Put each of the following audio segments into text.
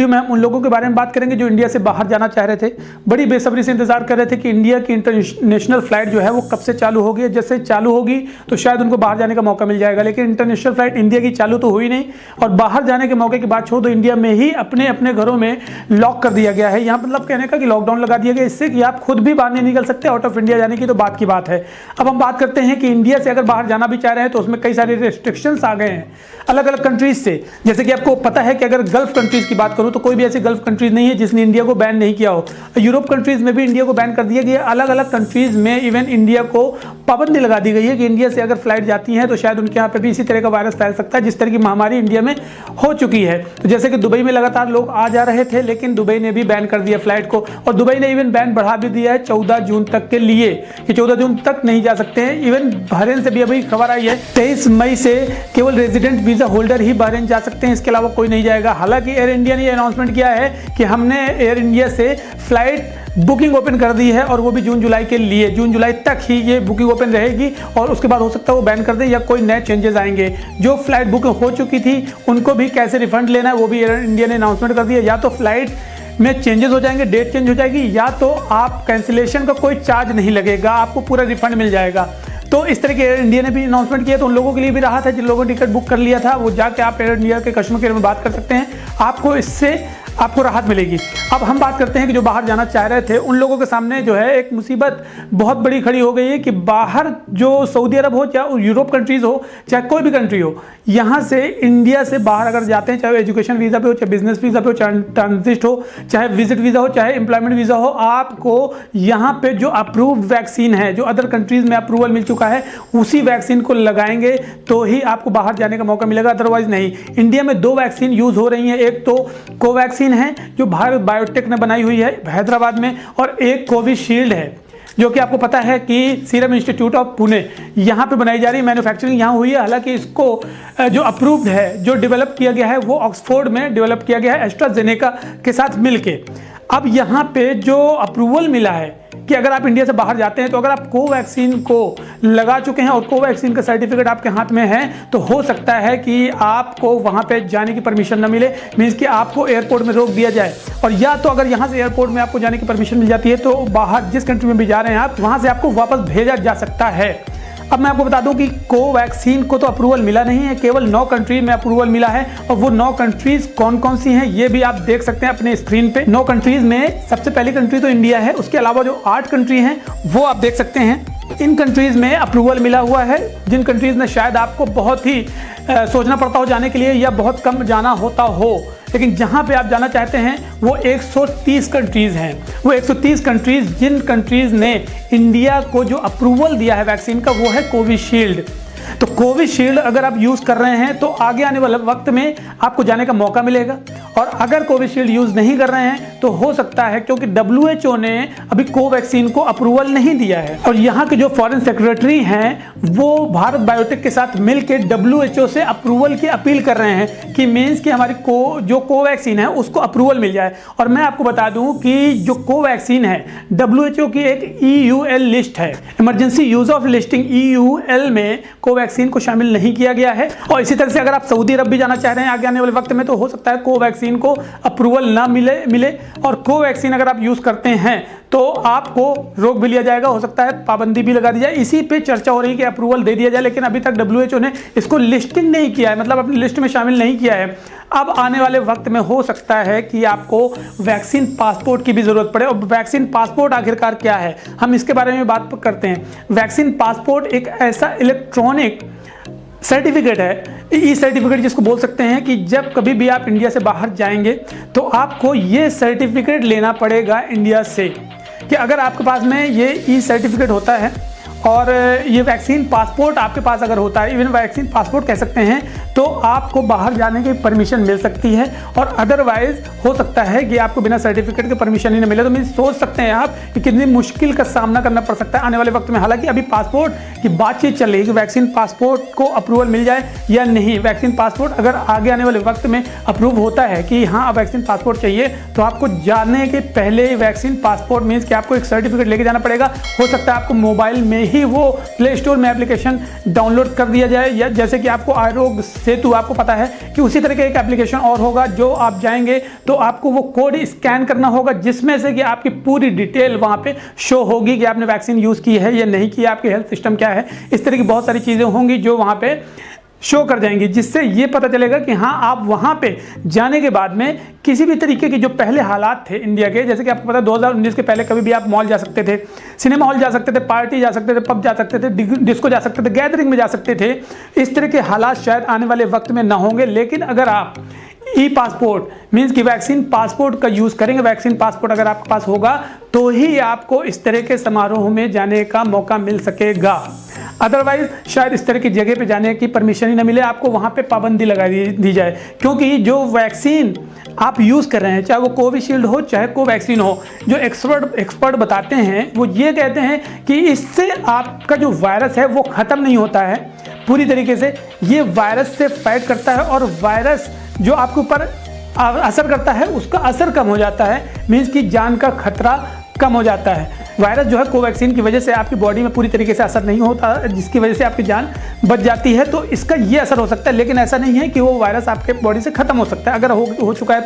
में हम उन लोगों के बारे में बात करेंगे जो इंडिया से बाहर जाना चाह रहे थे, बड़ी बेसब्री से इंतजार कर रहे थे कि इंडिया की इंटरनेशनल फ्लाइट जो है वो कब से चालू होगी। जैसे चालू होगी तो शायद उनको बाहर जाने का मौका मिल जाएगा, लेकिन इंटरनेशनल फ्लाइट इंडिया की चालू तो हुई नहीं और बाहर जाने के मौके की बात छोड़ दो, इंडिया में ही अपने अपने घरों में लॉक कर दिया गया है। यहाँ मतलब कहने का कि लॉकडाउन लगा दिया गया, इससे कि आप खुद भी बाहर नहीं निकल सकते। आउट ऑफ इंडिया जाने की तो बात की बात है। अब हम बात करते हैं कि इंडिया से अगर बाहर जाना भी चाह रहे हैं तो उसमें कई सारे रेस्ट्रिक्शंस आ गए हैं अलग अलग कंट्रीज से। जैसे कि आपको पता है कि अगर गल्फ कंट्रीज की बात करूं तो कोई भी ऐसी गल्फ कंट्रीज नहीं है जिसने इंडिया को बैन नहीं किया हो। यूरोप कंट्रीज में भी इंडिया को बैन कर दिया गया। अलग अलग कंट्रीज में इवन इंडिया को पाबंदी लगा दी गई है कि इंडिया से अगर फ्लाइट जाती है तो शायद उनके यहाँ पे भी इसी तरह का वायरस फैल सकता है जिस तरह की महामारी इंडिया में हो चुकी है। तो जैसे कि दुबई में लगातार लोग आ जा रहे थे, लेकिन दुबई ने भी बैन कर दिया फ्लाइट को, और दुबई ने इवन बैन बढ़ा भी दिया है 14 जून तक के लिए कि 14 जून तक नहीं जा सकते हैं। इवन बहरीन से भी अभी खबर आई है 23 मई से केवल रेजिडेंट वीजा होल्डर ही बहरीन जा सकते हैं, इसके अलावा कोई नहीं जाएगा। हालांकि एयर इंडिया ने अनाउंसमेंट किया है कि हमने एयर इंडिया से फ्लाइट बुकिंग ओपन कर दी है और वो भी जून जुलाई के लिए। जून जुलाई तक ही ये बुकिंग ओपन रहेगी और उसके बाद हो सकता है वो बैन कर दे या कोई नए चेंजेस आएंगे। जो फ्लाइट बुकिंग हो चुकी थी उनको भी कैसे रिफंड लेना है वो भी एयर इंडिया ने अनाउंसमेंट कर दिया। या तो फ्लाइट में चेंजेस हो जाएंगे, डेट चेंज हो जाएगी, या तो आप कैंसिलेशन का कोई चार्ज नहीं लगेगा, आपको पूरा रिफंड मिल जाएगा। तो इस तरह के एयर इंडिया ने भी अनाउंसमेंट किया, तो उन लोगों के लिए भी राहत है जिन लोगों ने टिकट बुक कर लिया था। वो जाके आप एयर इंडिया के कस्टमर केयर में बात कर सकते हैं, आपको इससे आपको राहत मिलेगी। अब हम बात करते हैं कि जो बाहर जाना चाह रहे थे उन लोगों के सामने जो है एक मुसीबत बहुत बड़ी खड़ी हो गई है कि बाहर जो सऊदी अरब हो, चाहे यूरोप कंट्रीज हो, चाहे कोई भी कंट्री हो, यहाँ से इंडिया से बाहर अगर जाते हैं, चाहे एजुकेशन वीज़ा पे हो, चाहे बिजनेस वीज़ा पे हो, चाहे ट्रांजिट हो, चाहे विजिट वीज़ा हो, चाहे एम्प्लॉयमेंट वीज़ा हो, आपको यहाँ पे जो अप्रूव्ड वैक्सीन है, जो अदर कंट्रीज में अप्रूवल मिल चुका है, उसी वैक्सीन को लगाएंगे तो ही आपको बाहर जाने का मौका मिलेगा, अदरवाइज नहीं। इंडिया में 2 वैक्सीन यूज़ हो रही हैं, एक तो कोवैक्सीन है जो भारत बायोटेक ने बनाई हुई है हैदराबाद में, और एक कोविशील्ड है जो कि आपको पता है कि सीरम इंस्टीट्यूट ऑफ पुणे यहाँ पे बनाई जा रही है, मैन्युफैक्चरिंग यहाँ हुई है। हालांकि इसको जो अप्रूव्ड है, जो डेवलप किया गया है, वो ऑक्सफोर्ड में डेवलप किया गया है एस्ट्राजेनेका के साथ मिलके। अब यहाँ पे जो अप्रूवल मिला है कि अगर आप इंडिया से बाहर जाते हैं तो अगर आप कोवैक्सीन को लगा चुके हैं और कोवैक्सीन का सर्टिफिकेट आपके हाथ में है तो हो सकता है कि आपको वहां पे जाने की परमिशन न मिले, मींस कि आपको एयरपोर्ट में रोक दिया जाए। और या तो अगर यहां से एयरपोर्ट में आपको जाने की परमिशन मिल जाती है तो बाहर जिस कंट्री में भी जा रहे हैं आप, वहां से आपको वापस भेजा जा सकता है। अब मैं आपको बता दूं कि कोवैक्सीन को तो अप्रूवल मिला नहीं है, केवल 9 कंट्री में अप्रूवल मिला है, और वो 9 कंट्रीज कौन कौन सी हैं ये भी आप देख सकते हैं अपने स्क्रीन पे। 9 कंट्रीज में सबसे पहली कंट्री तो इंडिया है, उसके अलावा जो 8 कंट्री हैं वो आप देख सकते हैं। इन कंट्रीज में अप्रूवल मिला हुआ है, जिन कंट्रीज में शायद आपको बहुत ही सोचना पड़ता हो जाने के लिए या बहुत कम जाना होता हो, लेकिन जहां पे आप जाना चाहते हैं वो 130 कंट्रीज हैं। वो 130 कंट्रीज, जिन कंट्रीज ने इंडिया को जो अप्रूवल दिया है वैक्सीन का, वो है कोविशील्ड। तो कोविशील्ड अगर आप यूज़ कर रहे हैं तो आगे आने वाले वक्त में आपको जाने का मौका मिलेगा, और अगर कोविशील्ड यूज़ नहीं कर रहे हैं तो हो सकता है, क्योंकि WHO ने अभी कोवैक्सीन को अप्रूवल नहीं दिया है, और यहाँ के जो फॉरेन सेक्रेटरी हैं वो भारत बायोटेक के साथ मिलकर WHO से अप्रूवल की अपील कर रहे हैं कि मीन्स कि हमारी जो कोवैक्सीन है उसको अप्रूवल मिल जाए। और मैं आपको बता दूं कि जो कोवैक्सीन है WHO की एक EUL लिस्ट है, emergency use of listing, EUL में कोवैक्सीन को शामिल नहीं किया गया है। और इसी तरह से अगर आप सऊदी अरब भी जाना चाह रहे हैं आगे आने वाले वक्त में तो हो सकता है कोवैक्सीन को अप्रूवल ना मिले, और कोवैक्सीन अगर आप यूज करते हैं तो आपको रोक भी लिया जाएगा, हो सकता है पाबंदी भी लगा दी जाए। इसी पे चर्चा हो रही है कि अप्रूवल दे दिया जाए, लेकिन अभी तक WHO ने इसको लिस्टिंग नहीं किया है, मतलब अपनी लिस्ट में शामिल नहीं किया है। अब आने वाले वक्त में हो सकता है कि आपको वैक्सीन पासपोर्ट की भी जरूरत पड़े। और वैक्सीन पासपोर्ट आखिरकार क्या है, हम इसके बारे में बात करते हैं। वैक्सीन पासपोर्ट एक ऐसा इलेक्ट्रॉनिक सर्टिफिकेट है, ई सर्टिफिकेट जिसको बोल सकते हैं, कि जब कभी भी आप इंडिया से बाहर जाएंगे तो आपको ये सर्टिफिकेट लेना पड़ेगा इंडिया से, कि अगर आपके पास में ये ई सर्टिफिकेट होता है और ये वैक्सीन पासपोर्ट आपके पास अगर होता है, इवन वैक्सीन पासपोर्ट कह सकते हैं, तो आपको बाहर जाने की परमिशन मिल सकती है। और अदरवाइज हो सकता है कि आपको बिना सर्टिफिकेट के परमिशन ही ना मिले। तो मैं सोच सकते हैं आप कि कितनी मुश्किल का सामना करना पड़ सकता है आने वाले वक्त में। हालांकि अभी पासपोर्ट की बातचीत चल रही है कि वैक्सीन पासपोर्ट को अप्रूवल मिल जाए या नहीं। वैक्सीन पासपोर्ट अगर आगे आने वाले वक्त में अप्रूव होता है कि हाँ अब वैक्सीन पासपोर्ट चाहिए, तो आपको जाने के पहले वैक्सीन पासपोर्ट मीन्स कि आपको एक सर्टिफिकेट लेके जाना पड़ेगा। हो सकता है आपको मोबाइल में ही वो प्ले स्टोर में एप्लीकेशन डाउनलोड कर दिया जाए, या जैसे कि आपको आरोग्य सेतु आपको पता है कि उसी तरह का एक एप्लीकेशन और होगा, जो आप जाएंगे तो आपको वो कोड स्कैन करना होगा, जिसमें से कि आपकी पूरी डिटेल वहाँ पे शो होगी कि आपने वैक्सीन यूज़ की है या नहीं की, आपके हेल्थ सिस्टम क्या है। इस तरह की बहुत सारी चीज़ें होंगी जो वहाँ पे शो कर जाएंगी, जिससे ये पता चलेगा कि हाँ आप वहाँ पे जाने के बाद में किसी भी तरीके के जो पहले हालात थे इंडिया के, जैसे कि आपको पता है 2019 के पहले कभी भी आप मॉल जा सकते थे, सिनेमा हॉल जा सकते थे, पार्टी जा सकते थे, पब जा सकते थे, डिस्को जा सकते थे, गैदरिंग में जा सकते थे। इस तरह के हालात शायद आने वाले वक्त में ना होंगे। लेकिन अगर आप ई पासपोर्ट मीन्स कि वैक्सीन पासपोर्ट का यूज़ करेंगे, वैक्सीन पासपोर्ट अगर आपके पास होगा तो ही आपको इस तरह के समारोह में जाने का मौका मिल सकेगा। अदरवाइज शायद इस तरह की जगह पे जाने की परमिशन ही ना मिले, आपको वहाँ पे पाबंदी लगा दी जाए। क्योंकि जो वैक्सीन आप यूज़ कर रहे हैं, चाहे वो कोविशील्ड हो चाहे कोवैक्सीन हो, जो एक्सपर्ट बताते हैं वो ये कहते हैं कि इससे आपका जो वायरस है वो ख़त्म नहीं होता है पूरी तरीके से। ये वायरस से फाइट करता है और वायरस जो आपके ऊपर असर करता है उसका असर कम हो जाता है, मीन्स कि जान का खतरा कम हो जाता है। वायरस जो है कोवैक्सीन की वजह से आपकी बॉडी में पूरी तरीके से असर नहीं होता, जिसकी वजह से आपकी जान बच जाती है, तो इसका ये असर हो सकता है। लेकिन ऐसा नहीं है कि वो वायरस आपके बॉडी से ख़त्म हो सकता है, अगर हो चुका है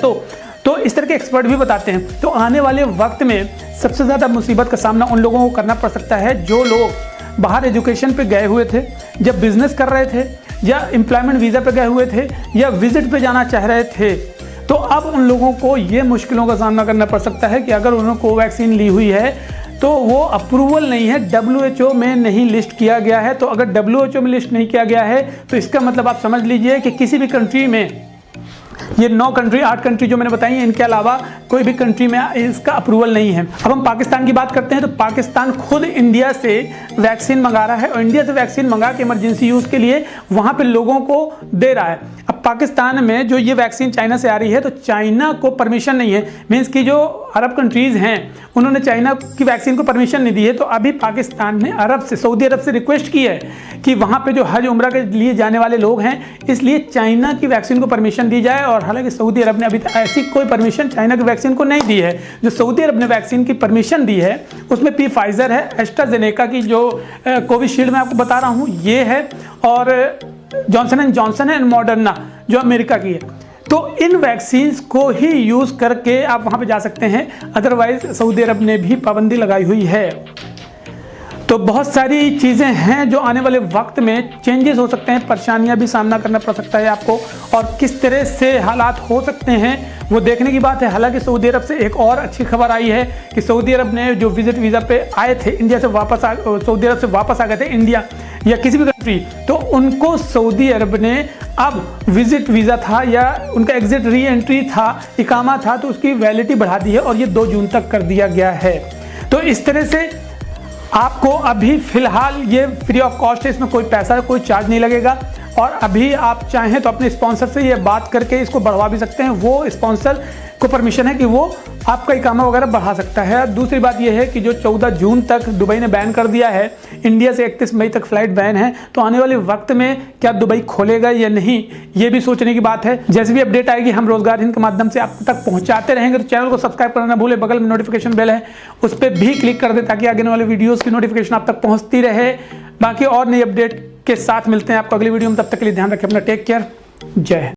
तो इस तरह के एक्सपर्ट भी बताते हैं। तो आने वाले वक्त में सबसे ज़्यादा मुसीबत का सामना उन लोगों को करना पड़ सकता है जो लोग बाहर एजुकेशन पे गए हुए थे, जब बिजनेस कर रहे थे, या एम्प्लॉयमेंट वीज़ा पे गए हुए थे, या विजिट पे जाना चाह रहे थे। तो अब उन लोगों को ये मुश्किलों का सामना करना पड़ सकता है कि अगर उन्होंने कोवैक्सीन ली हुई है तो वो अप्रूवल नहीं है, WHO में नहीं लिस्ट किया गया है। तो अगर WHO में लिस्ट नहीं किया गया है तो इसका मतलब आप समझ लीजिए कि किसी भी कंट्री में, ये 8 कंट्री जो मैंने बताई हैं, इनके अलावा कोई भी कंट्री में इसका अप्रूवल नहीं है। अब हम पाकिस्तान की बात करते हैं तो पाकिस्तान खुद इंडिया से वैक्सीन मंगा रहा है और इंडिया से वैक्सीन मंगा के इमरजेंसी यूज़ के लिए वहाँ पे लोगों को दे रहा है। अब पाकिस्तान में जो ये वैक्सीन चाइना से आ रही है तो चाइना को परमिशन नहीं है, मीन्स कि जो अरब कंट्रीज़ हैं उन्होंने चाइना की वैक्सीन को परमिशन नहीं दी है। तो अभी पाकिस्तान ने सऊदी अरब से रिक्वेस्ट की है कि वहाँ पे जो हज उम्रा के लिए जाने वाले लोग हैं, इसलिए चाइना की वैक्सीन को परमिशन दी जाए। और हालांकि सऊदी अरब ने अभी तक ऐसी कोई परमिशन चाइना की वैक्सीन को नहीं दी है। जो सऊदी अरब ने वैक्सीन की परमिशन दी है उसमें फाइजर है, एस्ट्राजेनेका की जो कोविशील्ड मैं आपको बता रहा हूँ ये है, और जॉनसन एंड मॉडर्ना जो अमेरिका की है। तो इन वैक्सीन्स को ही यूज़ करके आप वहाँ पे जा सकते हैं, अदरवाइज सऊदी अरब ने भी पाबंदी लगाई हुई है। तो बहुत सारी चीज़ें हैं जो आने वाले वक्त में चेंजेस हो सकते हैं, परेशानियां भी सामना करना पड़ सकता है आपको, और किस तरह से हालात हो सकते हैं वो देखने की बात है। हालांकि सऊदी अरब से एक और अच्छी खबर आई है कि सऊदी अरब ने जो विजिट वीज़ा पे आए थे इंडिया से सऊदी अरब से वापस आ गए थे इंडिया या किसी भी कंट्री, तो उनको सऊदी अरब ने अब विजिट वीज़ा था या उनका एग्जिट री एंट्री था, इकामा था, तो उसकी वैलिडिटी बढ़ा दी है और ये 2 जून तक कर दिया गया है। तो इस तरह से आपको अभी फ़िलहाल ये फ्री ऑफ कॉस्ट है, इसमें कोई पैसा कोई चार्ज नहीं लगेगा। और अभी आप चाहें तो अपने स्पॉन्सर से ये बात करके इसको बढ़वा भी सकते हैं, वो स्पॉन्सर को परमिशन है कि वो आपका इकामा वगैरह बढ़ा सकता है। दूसरी बात यह है कि जो 14 जून तक दुबई ने बैन कर दिया है, इंडिया से 31 मई तक फ्लाइट बैन है, तो आने वाले वक्त में क्या दुबई खोलेगा या नहीं, ये भी सोचने की बात है। जैसे भी अपडेट आएगी हम रोजगार हिंद के माध्यम से आप तक पहुंचाते रहेंगे। तो चैनल को सब्सक्राइब करना ना भूलें, बगल में नोटिफिकेशन बेल है उस पर भी क्लिक कर दें ताकि आगे वाले वीडियोज़ की नोटिफिकेशन आप तक पहुँचती रहे। बाकी और नई अपडेट के साथ मिलते हैं आपको अगली वीडियो में, तब तक के लिए ध्यान रखें अपना, टेक केयर, जय हिंद।